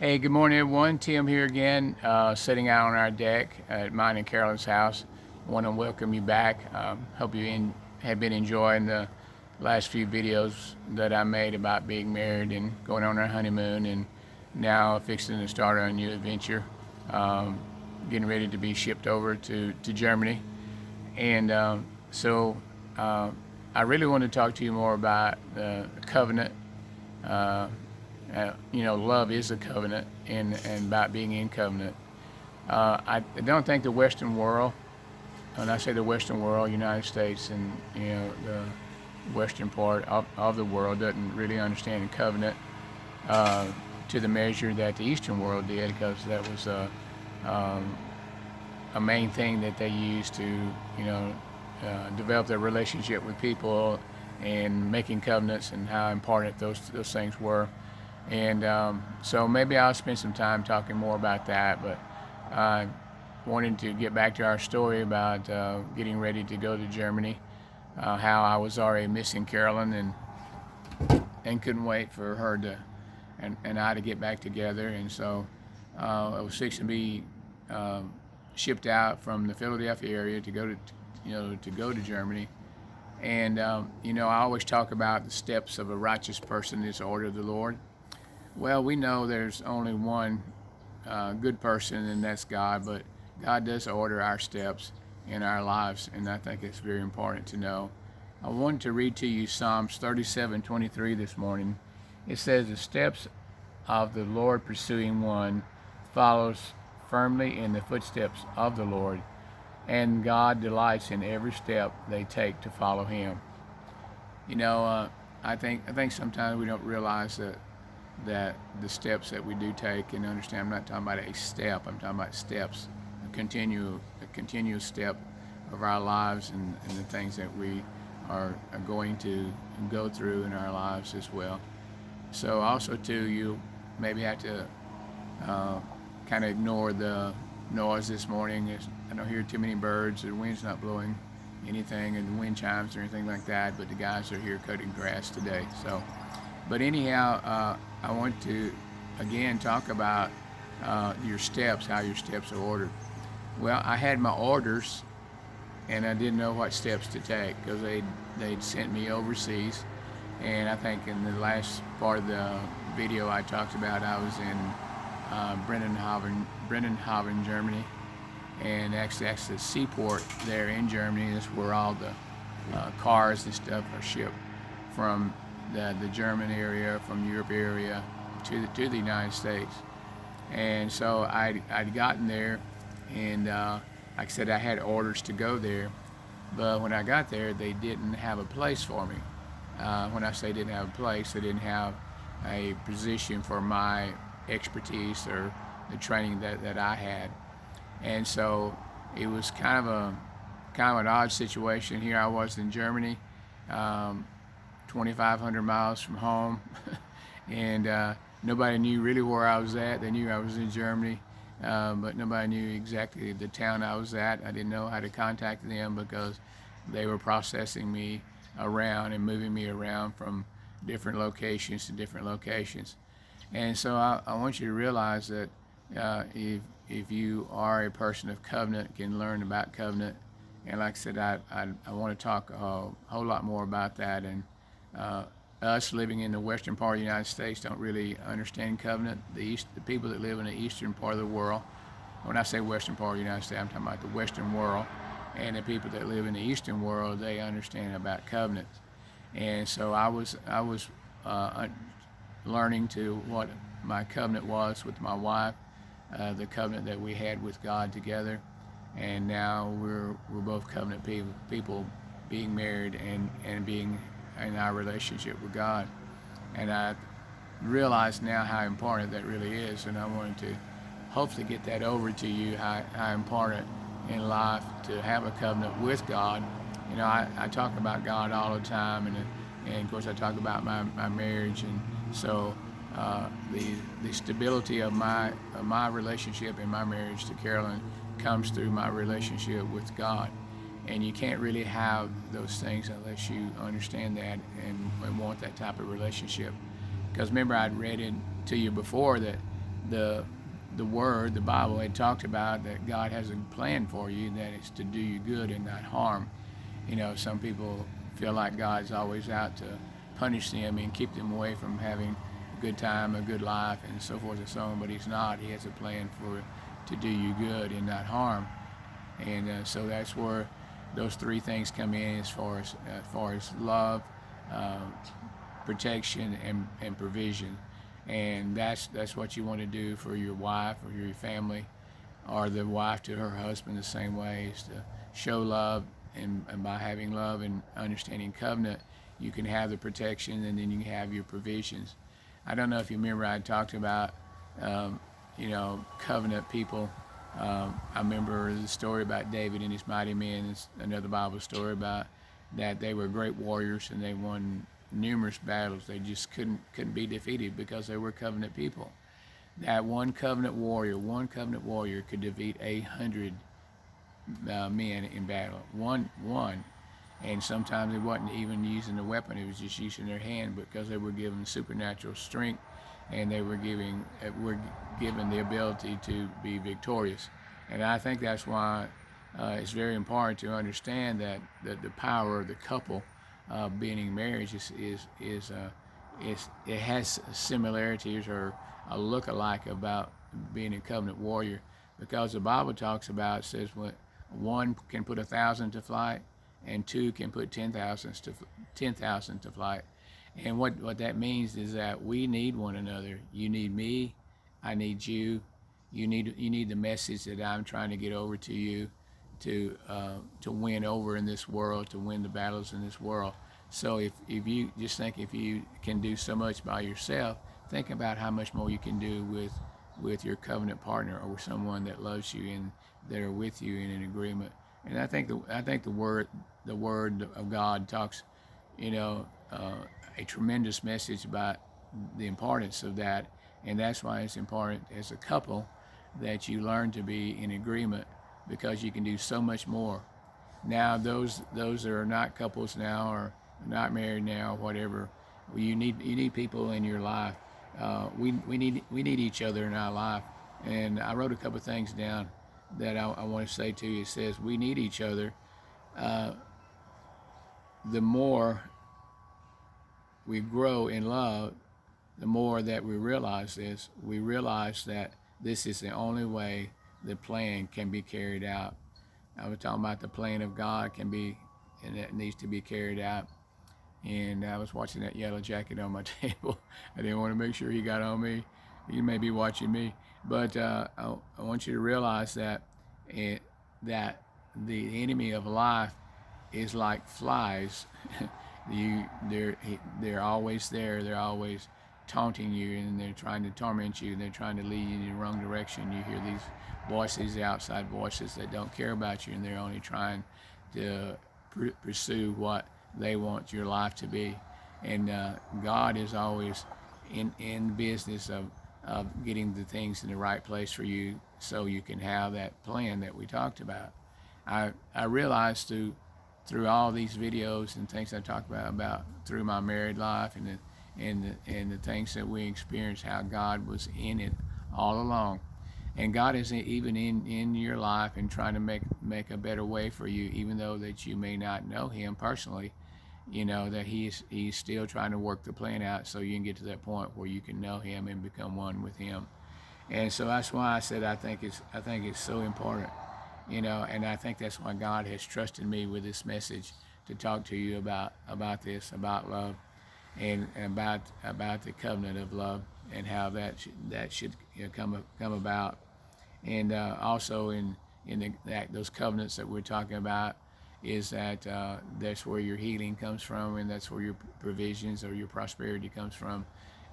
Hey, good morning, everyone. Tim here again, sitting out on our deck at mine and Carolyn's house. Want to welcome you back. Hope you have been enjoying the last few videos that I made about being married and going on our honeymoon, and now fixing to start on a new adventure, getting ready to be shipped over to Germany. And I really want to talk to you more about the covenant. Uh, Love is a covenant, and about being in covenant. I don't think the Western world, and I say the Western world, United States, and the Western part of the world doesn't really understand the covenant uh, to the measure that the Eastern world did, because that was a main thing that they used to, develop their relationship with people and making covenants, and how important those things were. And so maybe I'll spend some time talking more about that. But I wanted to get back to our story about getting ready to go to Germany, how I was already missing Carolyn, and couldn't wait for her to and I to get back together. And so I was fixing to be shipped out from the Philadelphia area to go to Germany. And I always talk about the steps of a righteous person is the order of the Lord. Well, we know there's only one good person, and that's God, but God does order our steps in our lives, and I think it's very important to know. I wanted to read to you Psalms 37:23 this morning. It says, "The steps of the Lord pursuing one follows firmly in the footsteps of the Lord, and God delights in every step they take to follow Him." I think sometimes we don't realize that the steps that we do take and understand. I'm not talking about a step. I'm talking about steps, a continuous step of our lives, and the things that we are going to go through in our lives as well. So also too, you maybe have to kind of ignore the noise this morning. I don't hear too many birds. The wind's not blowing anything, and the wind chimes or anything like that. But the guys are here cutting grass today. But anyhow, I want to again talk about your steps, how your steps are ordered. Well, I had my orders, and I didn't know what steps to take, because they'd sent me overseas. And I think in the last part of the video I talked about, I was in Bremenhaven, Germany, and actually that's the seaport there in Germany. That's where all the cars and stuff are shipped from the German area, from Europe area to the United States. And so I'd gotten there, and like I said, I had orders to go there, but when I got there, they didn't have a place for me. When I say didn't have a place, they didn't have a position for my expertise or the training that I had. And so it was kind of an odd situation. Here I was in Germany, 2,500 miles from home, and nobody knew really where I was at. They knew I was in Germany, but nobody knew exactly the town I was at. I didn't know how to contact them, because they were processing me around and moving me around from different locations to different locations. And so I want you to realize that if you are a person of covenant, can learn about covenant. And like I said, I want to talk a whole lot more about that. And us living in the western part of the United States don't really understand covenant. The people that live in the eastern part of the world, when I say western part of the United States, I'm talking about the western world. And the people that live in the eastern world, they understand about covenants. And so I was learning to what my covenant was with my wife, the covenant that we had with God together. And now we're both covenant people being married and being in our relationship with God. And I realize now how important that really is, and I wanted to hopefully get that over to you, how important in life to have a covenant with God. I talk about God all the time, and of course I talk about my marriage, and so the stability of my relationship and my marriage to Carolyn comes through my relationship with God. And you can't really have those things unless you understand that and want that type of relationship. Because remember, I'd read it to you before that the the Word, the Bible, had talked about that God has a plan for you, that it's to do you good and not harm. Some people feel like God's always out to punish them and keep them away from having a good time, a good life, and so forth and so on. But He's not. He has a plan for to do you good and not harm. And so that's where those three things come in, as far as love, uh, protection, and provision. And that's what you want to do for your wife or your family, or the wife to her husband the same way, is to show love. And by having love and understanding covenant, you can have the protection, and then you can have your provisions. I don't know if you remember, I talked about um, covenant people. I remember the story about David and his mighty men. It's another Bible story about that they were great warriors and they won numerous battles. They just couldn't be defeated because they were covenant people. That one covenant warrior could defeat 800 men in battle. One, and sometimes they wasn't even using the weapon; it was just using their hand, because they were given supernatural strength, and they were given the ability to be victorious. And I think that's why it's very important to understand that the power of the couple being in marriage it has similarities or a look-alike about being a covenant warrior, because the Bible talks about, says, when one can put 1,000 to flight and two can put 10,000 to flight. And what that means is that we need one another. You need me, I need you. You need the message that I'm trying to get over to you, to win over in this world, to win the battles in this world. So if you just think, if you can do so much by yourself, think about how much more you can do with your covenant partner, or with someone that loves you and that are with you in an agreement. And I think the word of God talks, you know, a tremendous message about the importance of that, and that's why it's important as a couple that you learn to be in agreement, because you can do so much more. Now, those that are not couples now, or not married now, whatever, you need people in your life. We need each other in our life, and I wrote a couple of things down that I want to say to you. It says we need each other. Uh, the more we grow in love, the more that we realize this. We realize that this is the only way the plan can be carried out. I was talking about the plan of God can be, and it needs to be carried out. And I was watching that yellow jacket on my table. I didn't want to make sure he got on me. He may be watching me, but I want you to realize that the enemy of life is like flies. They're always there. They're always taunting you, and they're trying to torment you. They're trying to lead you in the wrong direction. You hear these voices, the outside voices that don't care about you, and they're only trying to pursue what they want your life to be. And God is always in business of getting the things in the right place for you, so you can have that plan that we talked about. I realized through all these videos and things I talk about through my married life, and the things that we experienced, how God was in it all along. And God is even in your life and trying to make a better way for you, even though that you may not know Him personally. That he's still trying to work the plan out, so you can get to that point where you can know Him and become one with Him. And so that's why I said I think it's so important. And I think that's why God has trusted me with this message to talk to you about this, about love, and about the covenant of love, and how that should come about. And also those covenants that we're talking about, is that that's where your healing comes from, and that's where your provisions or your prosperity comes from.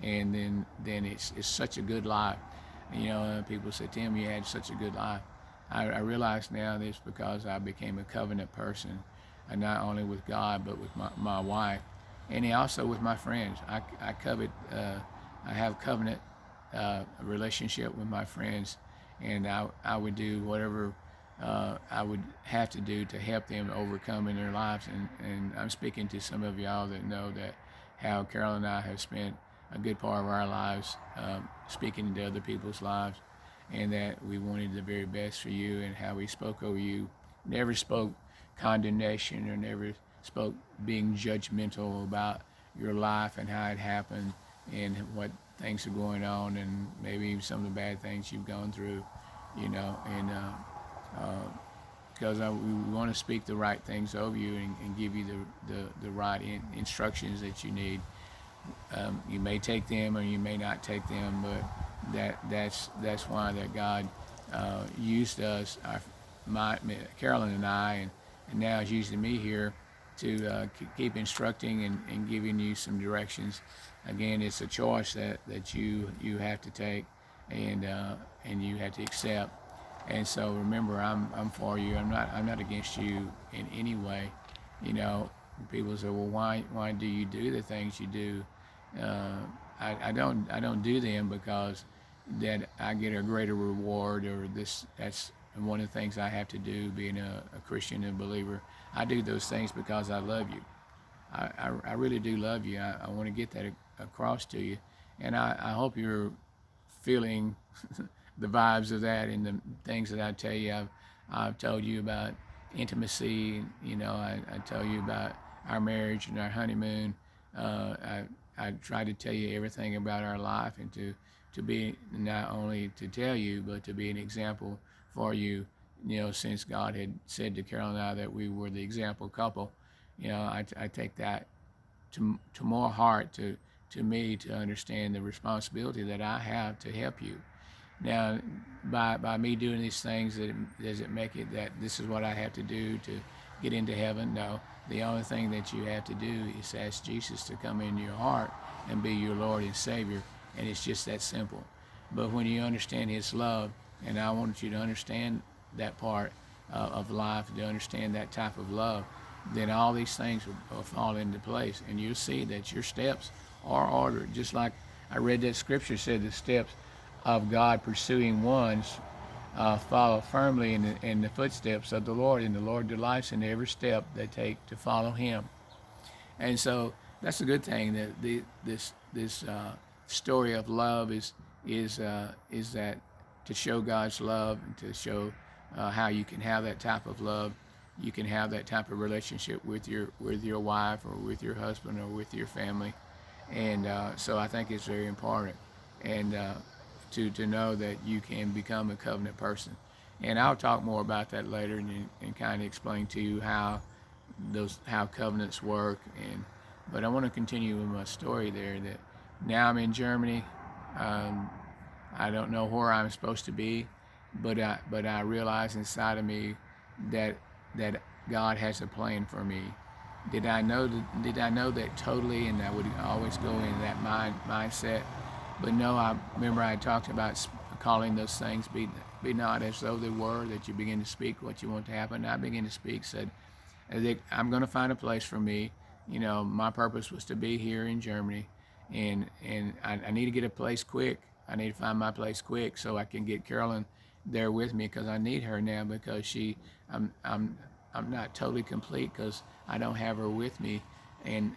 And then it's such a good life. People say, Tim, you had such a good life. I realize now this because I became a covenant person, and not only with God but with my wife, and also with my friends. I have covenant relationship with my friends, and I would do whatever I would have to do to help them overcome in their lives. And I'm speaking to some of y'all that know that how Carol and I have spent a good part of our lives, speaking into other people's lives, and that we wanted the very best for you, and how we spoke over you. Never spoke condemnation, or never spoke being judgmental about your life and how it happened and what things are going on, and maybe even some of the bad things you've gone through, and because we want to speak the right things over you, and give you the right instructions that you need. You may take them or you may not take them, but that's why that God used us, Carolyn and I, and now is using me here to keep instructing and giving you some directions. Again, it's a choice that you have to take, and you have to accept. And so remember, I'm for you. I'm not against you in any way. People say, well, why do you do the things you do? I don't do them because that I get a greater reward, or that's one of the things I have to do, being a Christian and believer. I do those things because I love you. I really do love you. I want to get that across to you, and I hope you're feeling the vibes of that in the things that I tell you. I've told you about intimacy. I tell you about our marriage and our honeymoon. I try to tell you everything about our life, and to be not only to tell you, but to be an example for you. Since God had said to Carol and I that we were the example couple, I take that to more heart to me, to understand the responsibility that I have to help you. Now, by me doing these things, does it make it that this is what I have to do to get into heaven? No. The only thing that you have to do is ask Jesus to come into your heart and be your Lord and Savior, and it's just that simple. But when you understand His love, and I want you to understand that part of life, to understand that type of love, then all these things will fall into place, and you'll see that your steps are ordered. Just like I read that scripture said, the steps of God pursuing ones follow firmly in the footsteps of the Lord, and the Lord delights in every step they take to follow Him. And so that's a good thing, that this story of love is that to show God's love, and to show how you can have that type of love. You can have that type of relationship with your wife, or with your husband, or with your family. And so I think it's very important, and to know that you can become a covenant person. And I'll talk more about that later, and kind of explain to you how covenants work. But I want to continue with my story there. That now I'm in Germany. I don't know where I'm supposed to be, but I realize inside of me that God has a plan for me. Did I know that totally, and I would always go in that mindset? But no, I remember I talked about calling those things be not as though they were, that you begin to speak what you want to happen. I began to speak, said, I'm going to find a place for me. My purpose was to be here in Germany, and I need to get a place quick. I need to find my place quick so I can get Carolyn there with me, because I need her now, because I'm not totally complete because I don't have her with me, and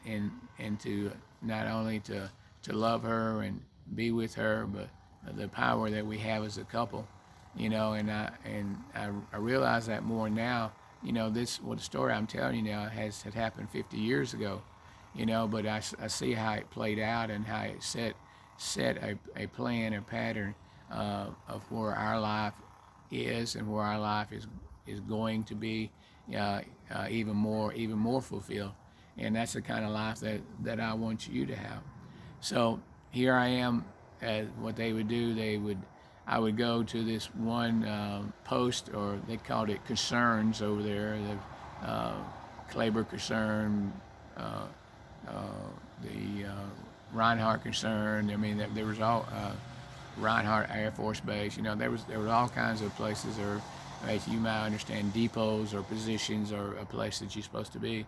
to not only to love her and be with her, but the power that we have as a couple, and I realize that more now. The story I'm telling you now had happened 50 years ago, but I see how it played out, and how it set a plan, a pattern of where our life is, and where our life is going to be even more fulfilled. And that's the kind of life that I want you to have. So here I am. What they would do, I would go to this one post, or they called it concerns over there, the Kleber concern, the Reinhardt concern. I mean, there was all Reinhardt Air Force Base. There was all kinds of places, or as you might understand, depots or positions, or a place that you're supposed to be.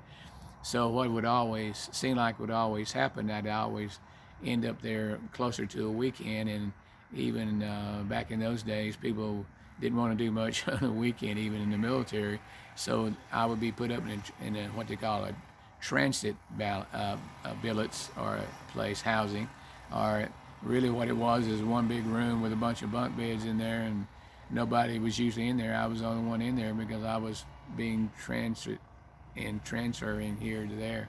So what would always seem like would always happen, I'd always end up there closer to a weekend. And even back in those days, people didn't want to do much on a weekend, even in the military. So I would be put up in a what they call a transit billets, or a place housing, or really what it was is one big room with a bunch of bunk beds in there, and nobody was usually in there. I was the only one in there because I was being transferring here to there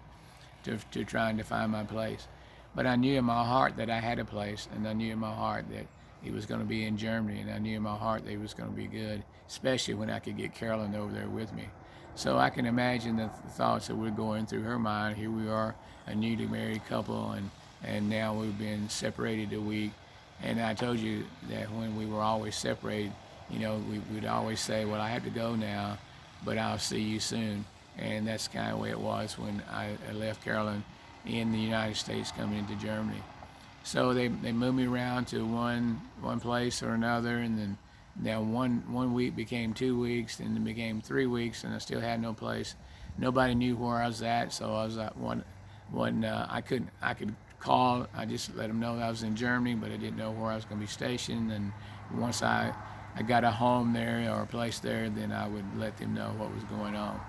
to trying to find my place. But I knew in my heart that I had a place, and I knew in my heart that it was going to be in Germany, and I knew in my heart that it was going to be good, especially when I could get Carolyn over there with me. So I can imagine the thoughts that were going through her mind. Here we are, a newly married couple, and now we've been separated a week. And I told you that when we were always separated, we'd always say, well, I have to go now, but I'll see you soon. And that's kind of the way it was when I left Carolyn in the United States coming into Germany. So they moved me around to one place or another, and then now one week became 2 weeks, then it became 3 weeks, and I still had no place. Nobody knew where I was at, so I was at I could call. I just let them know that I was in Germany, but I didn't know where I was going to be stationed. And once I got a home there or a place there, then I would let them know what was going on.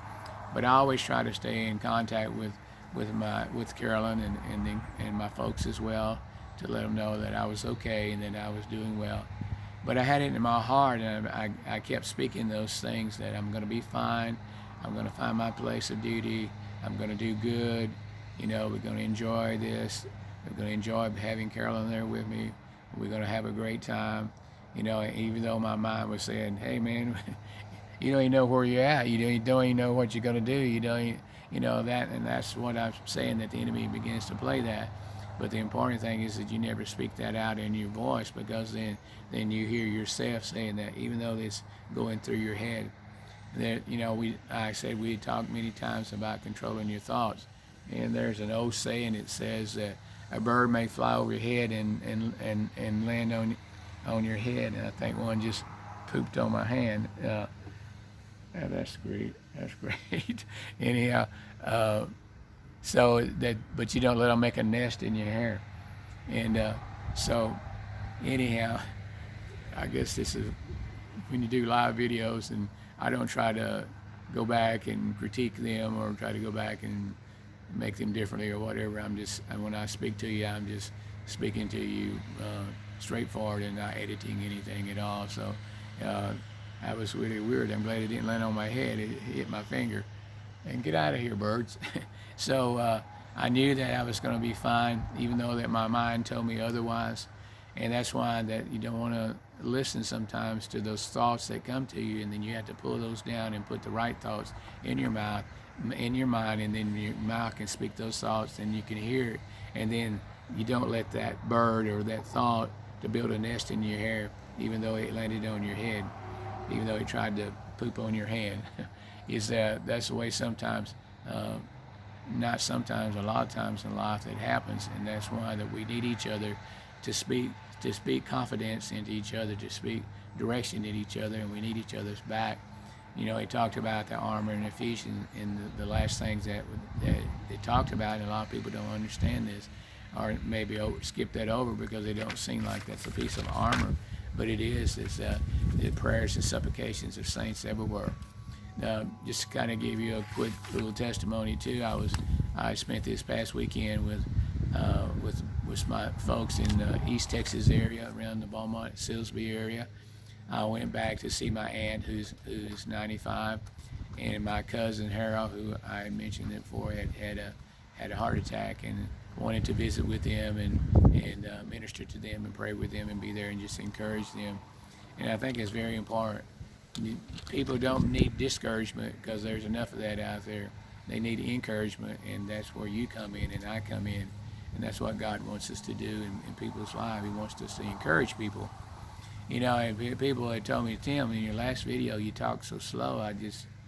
But I always try to stay in contact with Carolyn and my folks as well, to let them know that I was okay and that I was doing well. But I had it in my heart, and I kept speaking those things, that I'm going to be fine. I'm going to find my place of duty. I'm going to do good. We're going to enjoy this. We're going to enjoy having Carolyn there with me. We're going to have a great time. Even though my mind was saying, hey, man, you don't even know where you're at. You don't even know what you're going to do. That, and that's what I'm saying, that the enemy begins to play that. But the important thing is that you never speak that out in your voice, because then you hear yourself saying that, even though it's going through your head. That I said we talked many times about controlling your thoughts, and there's an old saying that says that a bird may fly over your head and land on your head, and I think one just pooped on my hand. That's great. That's great. Anyhow. But you don't let them make a nest in your hair. And so anyhow, I guess this is when you do live videos, and I don't try to go back and critique them or try to go back and make them differently or whatever. When I speak to you, I'm just speaking to you straightforward and not editing anything at all. So that was really weird. I'm glad it didn't land on my head. It hit my finger. And get out of here, birds. So I knew that I was going to be fine, even though that my mind told me otherwise. And that's why that you don't want to listen sometimes to those thoughts that come to you, and then you have to pull those down and put the right thoughts in your mind, and then your mouth can speak those thoughts, and you can hear it. And then you don't let that bird or that thought to build a nest in your hair, even though it landed on your head, even though it tried to poop on your hand. That's the way sometimes, not sometimes, a lot of times in life it happens, and that's why that we need each other to speak confidence into each other, to speak direction in each other, and we need each other's back. He talked about the armor in Ephesians, and the last things that it talked about, and a lot of people don't understand this, or maybe skip that over because they don't seem like that's a piece of armor, but it is. It's the prayers and supplications of saints everywhere. Just to kind of give you a quick little testimony too, I spent this past weekend with my folks in the East Texas area, around the Beaumont, Silsbee area. I went back to see my aunt who's 95, and my cousin Harold, who I mentioned before, had a heart attack, and wanted to visit with them and minister to them and pray with them and be there and just encourage them. And I think it's very important. People don't need discouragement, because there's enough of that out there. They need encouragement, and that's where you come in and I come in, and that's what God wants us to do in people's lives. He wants us to encourage people. People had told me, Tim, in your last video you talked so slow.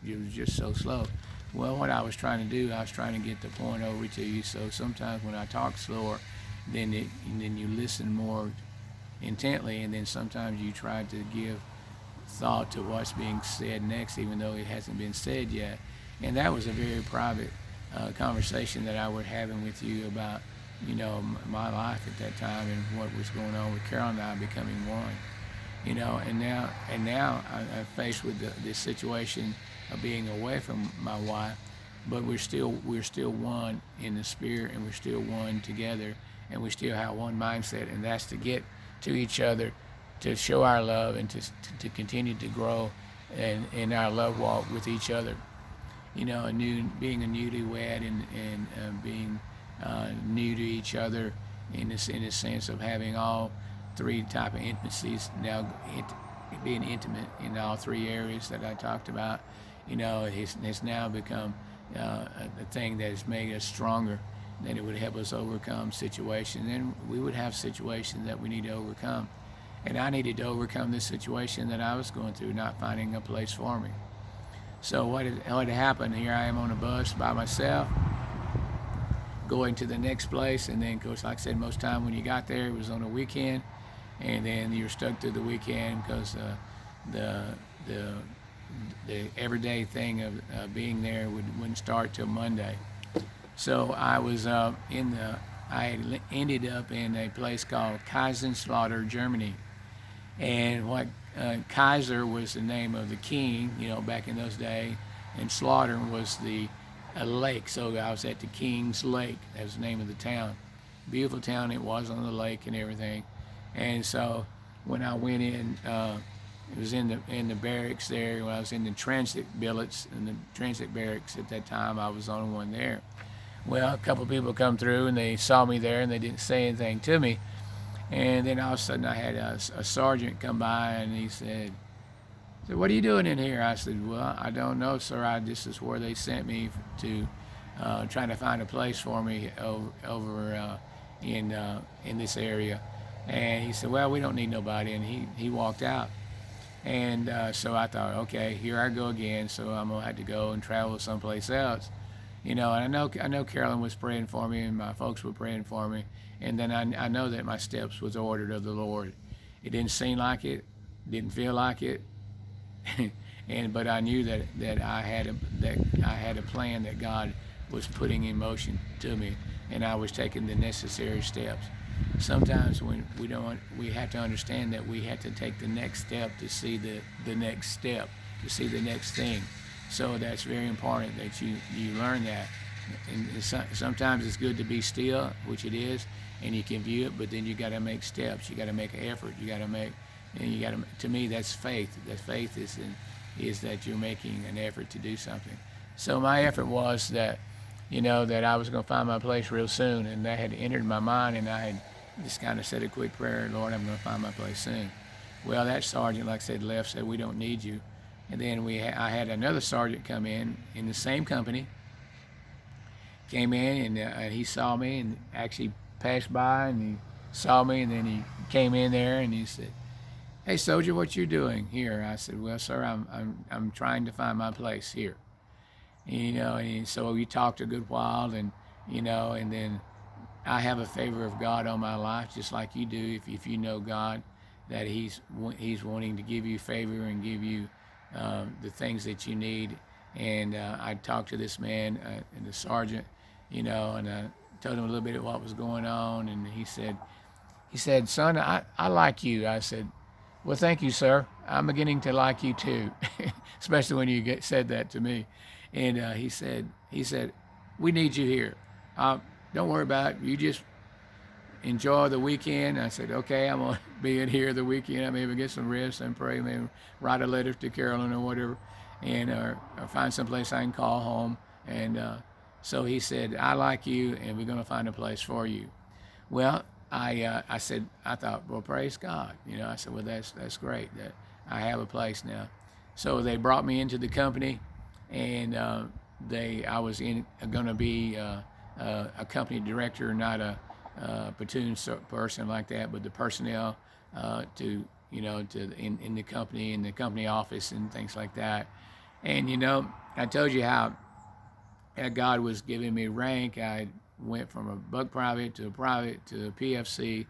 You was just so slow. Well, what I was trying to do, I was trying to get the point over to you. So sometimes when I talk slower, then you listen more intently, and then sometimes you try to give thought to what's being said next, even though it hasn't been said yet. And that was a very private conversation that I was having with you about, my life at that time and what was going on with Carol and I becoming one. And now I'm faced with this situation of being away from my wife, but we're still one in the spirit, and we're still one together. and we still have one mindset, and that's to get to each other, to show our love, and to continue to grow in our love walk with each other. You know, being a newlywed and being new to each other in the sense of having all three type of intimacies now, being intimate in all three areas that I talked about. You know, it's now become a thing that has made us stronger, that it would help us overcome situations. And we would have situations that we need to overcome. And I needed to overcome this situation that I was going through, not finding a place for me. So what had happened, here I am on a bus by myself, going to the next place, and then, of course, like I said, most time when you got there, it was on a weekend, and then you're stuck through the weekend because the everyday thing of being there wouldn't start till Monday. So I was I had ended up in a place called Kaiserslautern, Germany, and what Kaiser was the name of the king, you know, back in those days, and Slaughtern was a lake. So I was at the King's Lake. That was the name of the town. Beautiful town it was, on the lake and everything. And so when I went in, it was in the barracks there. When I was in the transit billets, in the transit barracks at that time, I was the only one there. Well, a couple of people come through and they saw me there and they didn't say anything to me. And then all of a sudden I had a sergeant come by and he said, "What are you doing in here?" I said, "Well, I don't know, sir. This is where they sent me to trying to find a place for me over in this area." And he said, "Well, we don't need nobody." And he walked out. And so I thought, okay, here I go again. So I'm gonna have to go and travel someplace else. You know, and I know Carolyn was praying for me, and my folks were praying for me, and then I know that my steps was ordered of the Lord. It didn't seem like it, didn't feel like it, but I knew that I had a plan that God was putting in motion to me, and I was taking the necessary steps. Sometimes when we have to understand that we have to take the next step to see the next step, to see the next thing. So that's very important that you learn that. And sometimes it's good to be still, which it is, and you can view it, but then you got to make steps. You got to make an effort. To me, that's faith. That faith is that you're making an effort to do something. So my effort was that, you know, that I was going to find my place real soon, and that had entered my mind, and I had just kind of said a quick prayer, "Lord, I'm going to find my place soon." Well, that sergeant, like I said, left, said, "We don't need you." And then I had another sergeant come in the same company, came in, and he saw me and actually passed by, and he saw me, and then he came in there and he said, "Hey, soldier, what you doing here?" I said, "Well, sir, I'm trying to find my place here." And, you know, and so we talked a good while, and you know, and then I have a favor of God on my life, just like you do. If you know God, that He's wanting to give you favor and give you the things that you need. And I talked to this man and the sergeant, you know, and I told him a little bit of what was going on, and he said, "Son, I like you." I said, "Well, thank you, sir. I'm beginning to like you too," especially when you said that to me. And he said, "We need you here. Don't worry about it. You just enjoy the weekend." I said, "Okay, I'm gonna be in here the weekend. I maybe get some rest and pray, maybe write a letter to Carolyn or whatever, and or find some place I can call home." And so he said, "I like you, and we're gonna find a place for you." Well, I said, I thought, well, praise God. You know, I said, well, that's great that I have a place now. So they brought me into the company, and I was going to be a company director, not a platoon person like that, but the personnel in the company, in the company office and things like that. And you know, I told you how God was giving me rank. I went from a buck private to a PFC,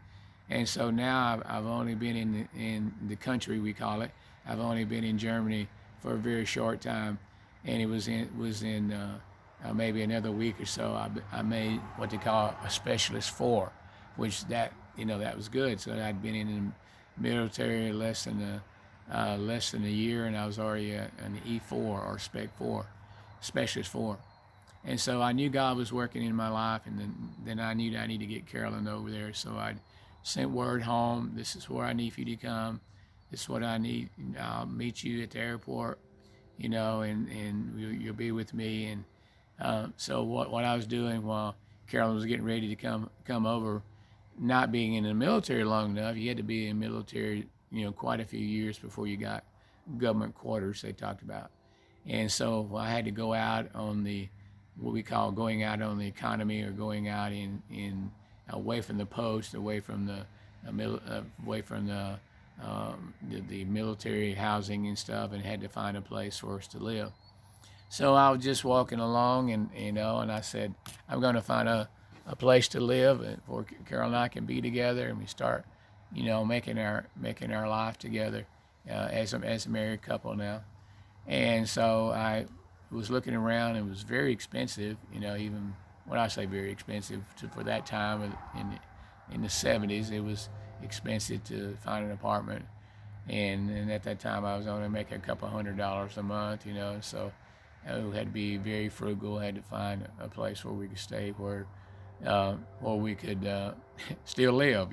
and so now I've only been in the country, we call it. I've only been in Germany for a very short time, and it was in maybe another week or so. I made what they call a specialist 4, which that was good. So I'd been in the military less than a year, and I was already an E4 or Spec 4, specialist 4. And so I knew God was working in my life, and then I knew that I need to get Carolyn over there. So I sent word home. This is where I need for you to come. This is what I need. I'll meet you at the airport, and you'll be with me. And so what I was doing while Carolyn was getting ready to come over, not being in the military long enough, you had to be in the military, quite a few years before you got government quarters they talked about. And so I had to go out on the what we call going out on the economy, or going out in away from the post, away from away from the military housing and stuff, and had to find a place for us to live. So I was just walking along, and I said, I'm going to find a place to live, and where Carol and I can be together, and we start, making our life together as a married couple now. And so I was looking around, and it was very expensive, even when I say very expensive for that time in the 70s, it was expensive to find an apartment. And at that time, I was only making a couple $100 a month, so I had to be very frugal. Had to find a place where we could stay, where we could still live,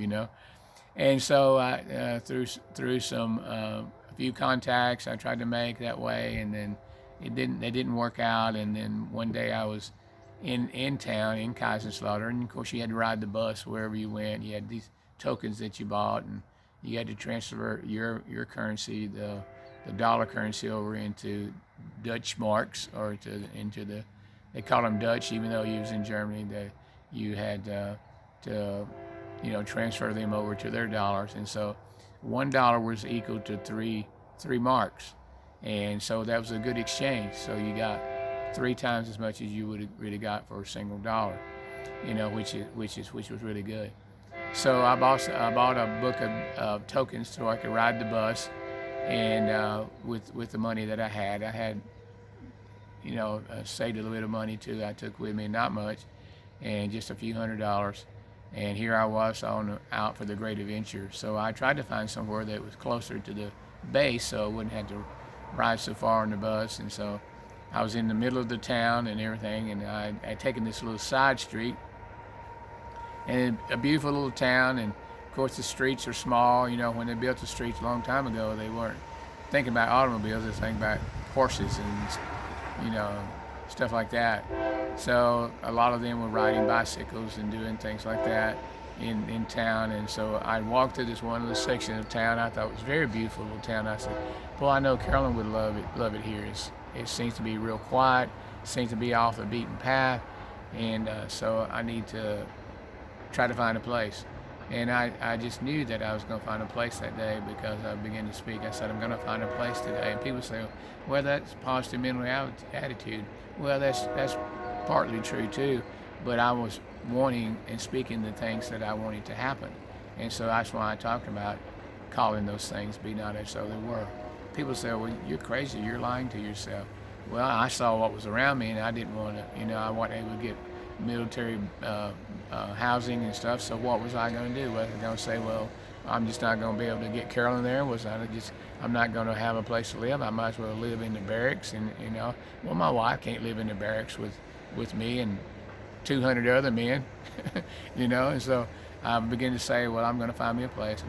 And so I through some a few contacts I tried to make that way, and then they didn't work out. And then one day I was in town in Kaiserslautern, and of course you had to ride the bus wherever you went. You had these tokens that you bought, and you had to transfer your currency, the dollar currency, over into Dutch marks, or into they call them Dutch, even though you was in Germany. You had to transfer them over to their dollars, and so $1 was equal to three marks, and so that was a good exchange. So you got 3 times as much as you would have really got for a single dollar, which was really good. So I bought a book of tokens so I could ride the bus, and with the money that I had saved a little bit of money too. I took with me, not much, and just a few $100s. And here I was out for the great adventure. So I tried to find somewhere that was closer to the base, so I wouldn't have to ride so far on the bus. And so I was in the middle of the town and everything, and I'd taken this little side street, and a beautiful little town. And of course the streets are small. When they built the streets a long time ago, they weren't thinking about automobiles, they were thinking about horses and stuff like that. So a lot of them were riding bicycles and doing things like that in town. And so I walked through this one little section of town I thought was a very beautiful little town. I said, boy, I know Carolyn would love it here. It seems to be real quiet, seems to be off the beaten path, and so I need to try to find a place. And I just knew that I was going to find a place that day, because I began to speak. I said, I'm going to find a place today. And people say, well, that's positive mental attitude. Well, that's partly true too, but I was wanting and speaking the things that I wanted to happen. And so that's why I talked about calling those things be not as though they were. People say, well, you're crazy, you're lying to yourself. Well, I saw what was around me, and I didn't want to, I wasn't able to get military housing and stuff, so what was I going to do? Was I going to say, well, I'm just not going to be able to get Carolyn there? I'm not going to have a place to live? I might as well live in the barracks. And well, my wife can't live in the barracks with me and 200 other men, and so I began to say, well, I'm going to find me a place.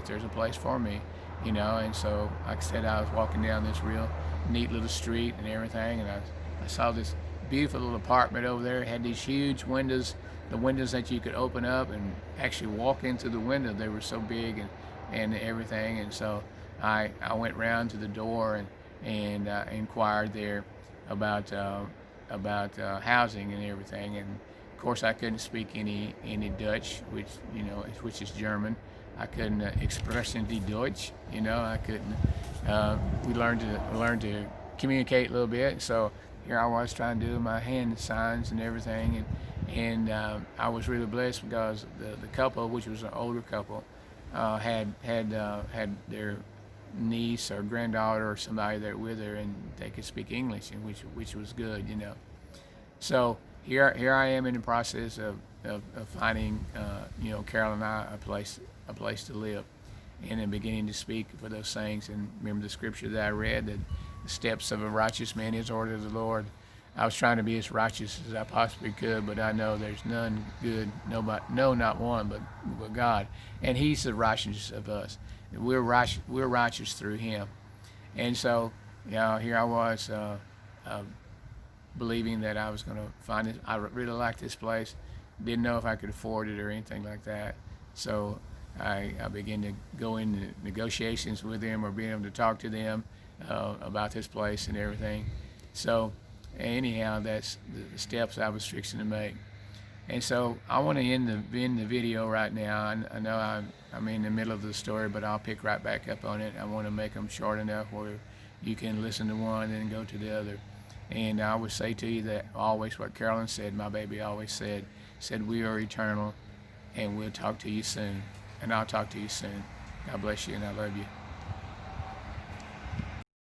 There's a place for me, and so like I said, I was walking down this real neat little street and everything, and I saw this beautiful little apartment over there. It had these huge windows, the windows that you could open up and actually walk into the window. They were so big and everything. And so I went round to the door and inquired there about housing and everything. And of course I couldn't speak any Dutch, which is German. I couldn't express any Deutsch. I couldn't. We learned to communicate a little bit. So here I was trying to do my hand signs and everything, and I was really blessed, because the couple, which was an older couple, had their niece or granddaughter or somebody there with her, and they could speak English, and which was good, So here I am in the process of finding Carol and I a place to live, and then beginning to speak for those things. And remember the scripture that I read, that the steps of a righteous man is ordered of the Lord. I was trying to be as righteous as I possibly could, but I know there's none good, nobody, no, not one, but God, and He's the righteousness of us. We're righteous through Him, and so, here I was, uh, believing that I was going to find it. I really liked this place. Didn't know if I could afford it or anything like that. So I began to go into negotiations with them or being able to talk to them about this place and everything. So anyhow, that's the steps I was fixing to make. And so I want to end the video right now. I know I'm in the middle of the story, but I'll pick right back up on it. I want to make them short enough where you can listen to one and then go to the other. And I would say to you that always what Carolyn said, my baby always said, we are eternal, and we'll talk to you soon. And I'll talk to you soon. God bless you, and I love you.